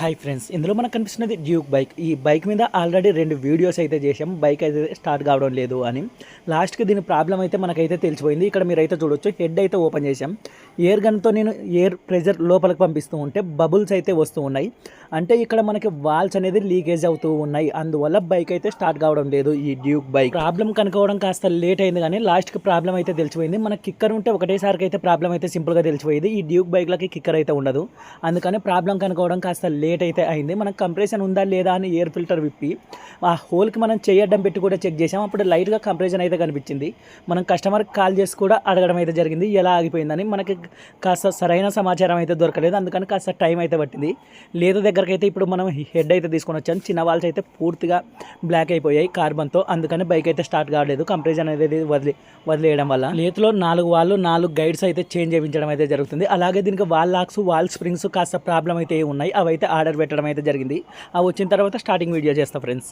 Hi friends, ఇందులో మనకు కనిపిస్తున్నది డ్యూక్ బైక్. ఈ బైక్ మీద ఆల్రెడీ 2 వీడియోస్ అయితే చేసాం. బైక్ అయితే స్టార్ట్ కావడం లేదు అని. లాస్ట్‌కి దీని ప్రాబ్లం అయితే మనకైతే తెలిసిపోయింది. ఇక్కడ మీరైతే చూడొచ్చు, హెడ్ అయితే ఓపెన్ చేసాం. ఎయిర్ గన్‌తో నేను ఎయిర్ ప్రెషర్ లోపలికి పంపిస్తూ ఉంటే బబుల్స్ అయితే వస్తూ ఉన్నాయి. అంటే ఇక్కడ మనకి వాల్స్ అనేది లీకేజ్ అవుతూ ఉన్నాయి. అందువల్ల బైక్ అయితే స్టార్ట్ కావడం లేదు. ఈ డ్యూక్ బైక్ ప్రాబ్లం కనుక్కోవడం కాస్త లేట్ అయింది, కానీ లాస్ట్‌కి ప్రాబ్లం అయితే తెలిసిపోయింది. మన కిక్కర్ ఉంటే ఒకటేసారికి అయితే ప్రాబ్లం అయితే సింపుల్‌గా తెలిసిపోయేది. ఈ డ్యూక్ బైక్‌లకి కిక్కర్ అయితే ఉండదు. అందుకని ప్రాబ్లం కనుక్కోవడం కాస్త లేట్ అయితే అయింది. మనం కంప్రెషన్ ఉందా లేదా అని ఎయిర్ ఫిల్టర్ విప్పి ఆ హోల్కి మనం చేయడం పెట్టి కూడా చెక్ చేసాం. అప్పుడు లైట్గా కంప్రెషన్ అయితే కనిపించింది. మనం కస్టమర్కి కాల్ చేసి కూడా అడగడం అయితే జరిగింది, ఎలా ఆగిపోయిందని. మనకి కాస్త సరైన సమాచారం అయితే దొరకలేదు. అందుకని కాస్త టైం అయితే పట్టింది. లేదు దగ్గరికి అయితే ఇప్పుడు మనం హెడ్ అయితే తీసుకొని వచ్చాం. చిన్న వాల్స్ అయితే పూర్తిగా బ్లాక్ అయిపోయాయి కార్బన్తో. అందుకని బైక్ అయితే స్టార్ట్ కావలేదు, కంప్రెషన్ అనేది వదిలేయడం వల్ల. లేతులో 4 వాళ్ళు 4 గైడ్స్ అయితే చేంజ్ చేయించడం అయితే జరుగుతుంది. అలాగే దీనికి వాల్ లాక్స్, వాల్ స్ప్రింగ్స్ కాస్త ప్రాబ్లం అయితే ఉన్నాయి. అవి అయితే ఆర్డర్ పెట్టడం అయితే జరిగింది. అవి వచ్చిన తర్వాత స్టార్టింగ్ వీడియో చేస్తా ఫ్రెండ్స్.